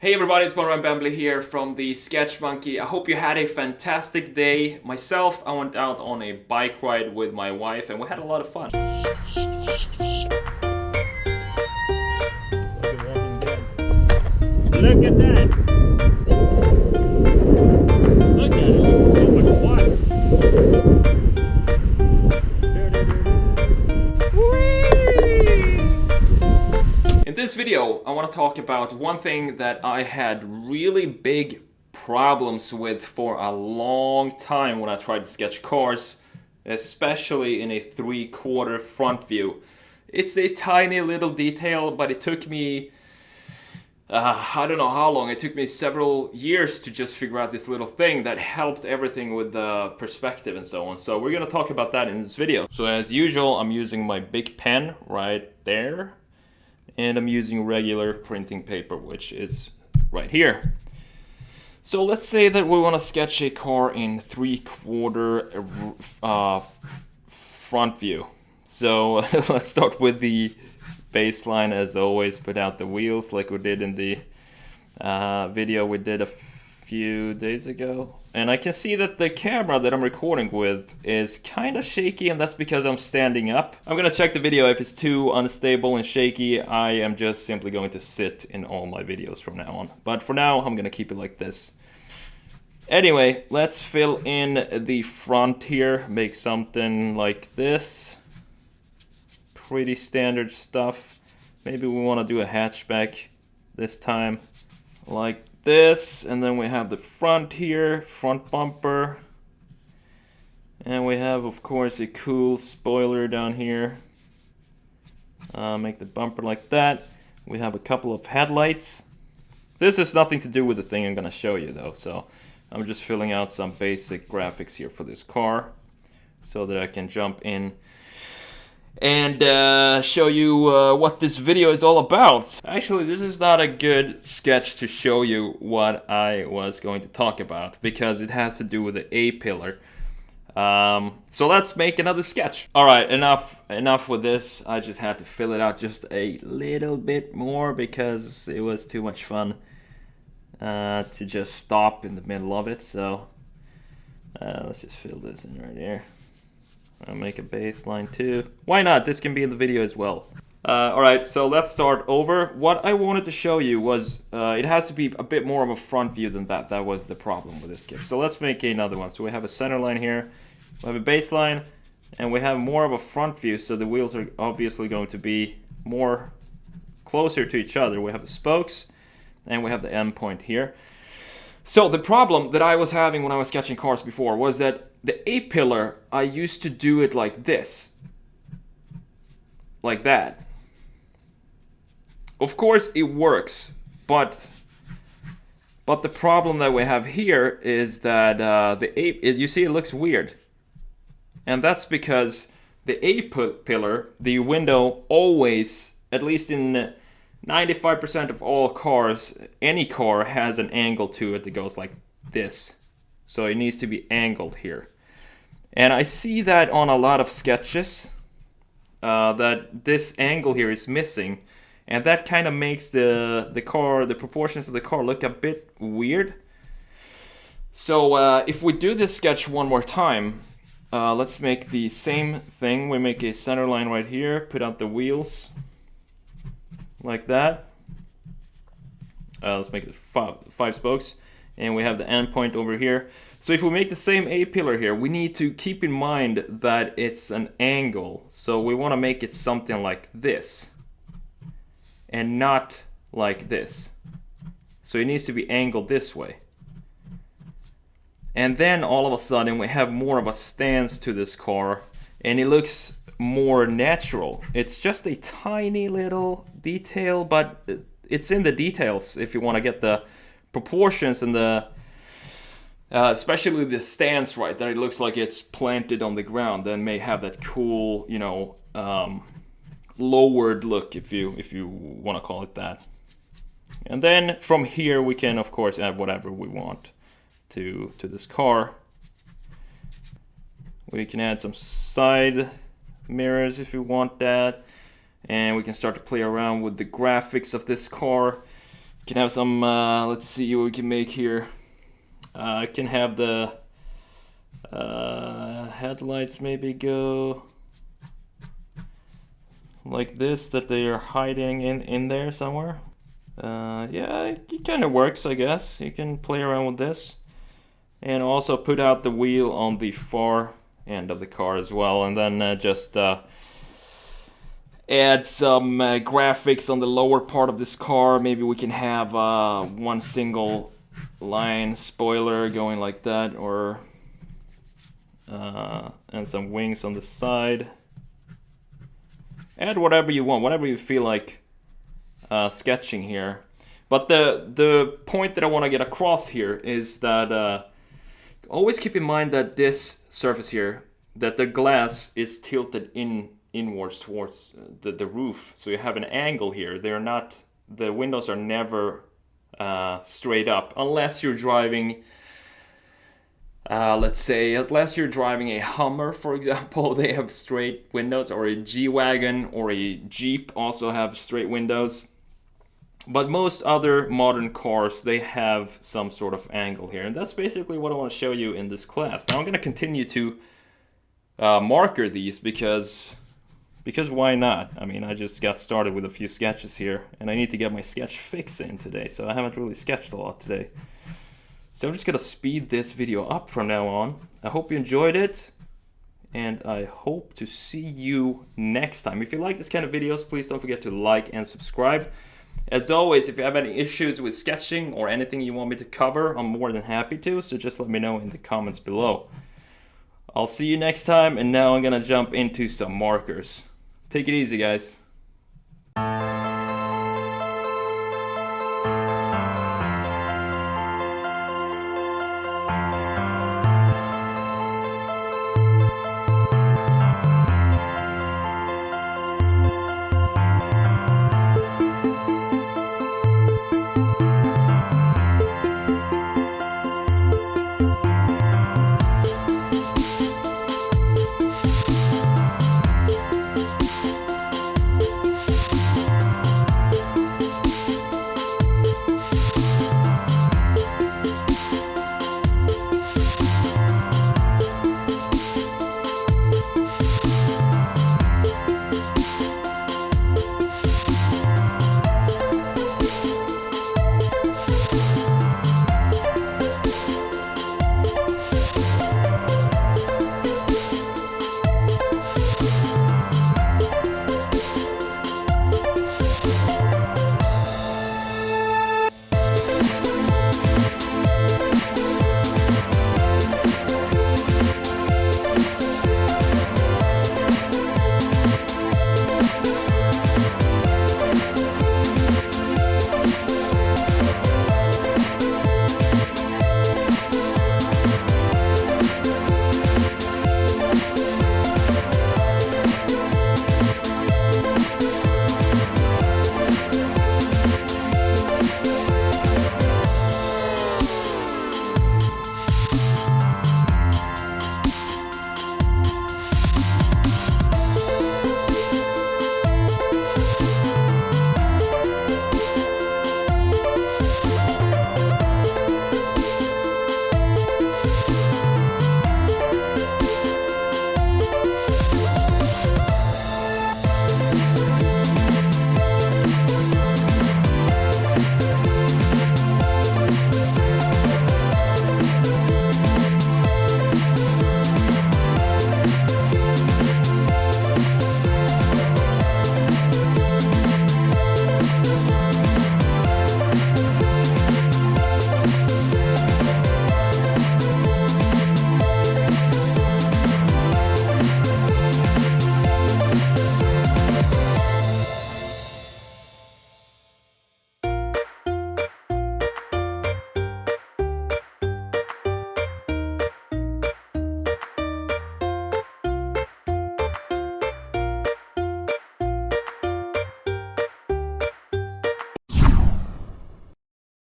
Hey everybody, it's Ryan Bambley here from the Sketch Monkey. I hope you had a fantastic day. Myself, I went out on a bike ride with my wife and we had a lot of fun. Look at that! Look at it, it's so much water! In this video, I want to talk about one thing that I had really big problems with for a long time when I tried to sketch cars, especially in a 3/4 front view. It's a tiny little detail, but it took me I don't know how long. It took me several years to just figure out this little thing that helped everything with the perspective and so on. So we're gonna talk about that in this video. So as usual, I'm using my big pen right there. And I'm using regular printing paper, which is right here. So let's say that we want to sketch a car in 3/4 front view. So let's start with the baseline as always. Put out the wheels like we did in the video we did a few days ago. And I can see that the camera that I'm recording with is kind of shaky, and that's because I'm standing up. I'm gonna check the video. If it's too unstable and shaky, I am just simply going to sit in all my videos from now on. But for now, I'm gonna keep it like this. Anyway, let's fill in the front here. Make something like this. Pretty standard stuff. Maybe we want to do a hatchback this time. Like this, and then we have the front here, front bumper, and we have of course a cool spoiler down here. Make the bumper like that. We have a couple of headlights. This has nothing to do with the thing I'm gonna show you though, so I'm just filling out some basic graphics here for this car so that I can jump in and show you what this video is all about. Actually, this is not a good sketch to show you what I was going to talk about because it has to do with the A-pillar. So let's make another sketch. Alright, enough with this. I just had to fill it out just a little bit more because it was too much fun to just stop in the middle of it. So let's just fill this in right here. I'll make a baseline too. Why not? This can be in the video as well. Alright, so let's start over. What I wanted to show you was it has to be a bit more of a front view than that. That was the problem with this sketch. So let's make another one. So we have a center line here. We have a baseline. And we have more of a front view. So the wheels are obviously going to be more closer to each other. We have the spokes. And we have the end point here. So the problem that I was having when I was sketching cars before was that the A-pillar, I used to do it like this. Like that. Of course it works, but the problem that we have here is that you see it looks weird. And that's because the A-pillar, the window always, at least in 95% of all cars, any car has an angle to it that goes like this. So it needs to be angled here. And I see that on a lot of sketches, that this angle here is missing. And that kind of makes the proportions of the car look a bit weird. So if we do this sketch one more time, let's make the same thing. We make a center line right here, put out the wheels. Like that. Let's make it five spokes. And we have the end point over here. So if we make the same A-pillar here, we need to keep in mind that it's an angle. So we want to make it something like this. And not like this. So it needs to be angled this way. And then all of a sudden we have more of a stance to this car. And it looks more natural. It's just a tiny little detail, but it's in the details if you want to get the proportions and the especially the stance right that it looks like it's planted on the ground, then may have that cool, you know, lowered look if you want to call it that. And then from here we can of course add whatever we want to this car. We can add some side mirrors if you want that. And we can start to play around with the graphics of this car. Can have some, let's see what we can make here. Can have the headlights maybe go like this, that they are hiding in there somewhere. Yeah, it kind of works, I guess. You can play around with this. And also put out the wheel on the far end of the car as well. And then just add some graphics on the lower part of this car. Maybe we can have one single line spoiler going like that, or and some wings on the side. Add whatever you want, whatever you feel like sketching here. But the point that I want to get across here is that always keep in mind that this surface here, that the glass is tilted inwards towards the roof, so you have an angle here. The windows are never straight up unless you're driving. Let's say, unless you're driving a Hummer, for example, they have straight windows, or a G-Wagon or a Jeep also have straight windows. But most other modern cars, they have some sort of angle here. And that's basically what I want to show you in this class. Now I'm going to continue to marker these because why not? I mean, I just got started with a few sketches here, and I need to get my sketch fix in today, so I haven't really sketched a lot today. So I'm just going to speed this video up from now on. I hope you enjoyed it, and I hope to see you next time. If you like this kind of videos, please don't forget to like and subscribe. As always, if you have any issues with sketching or anything you want me to cover, I'm more than happy to, so just let me know in the comments below. I'll see you next time, and now I'm going to jump into some markers. Take it easy, guys.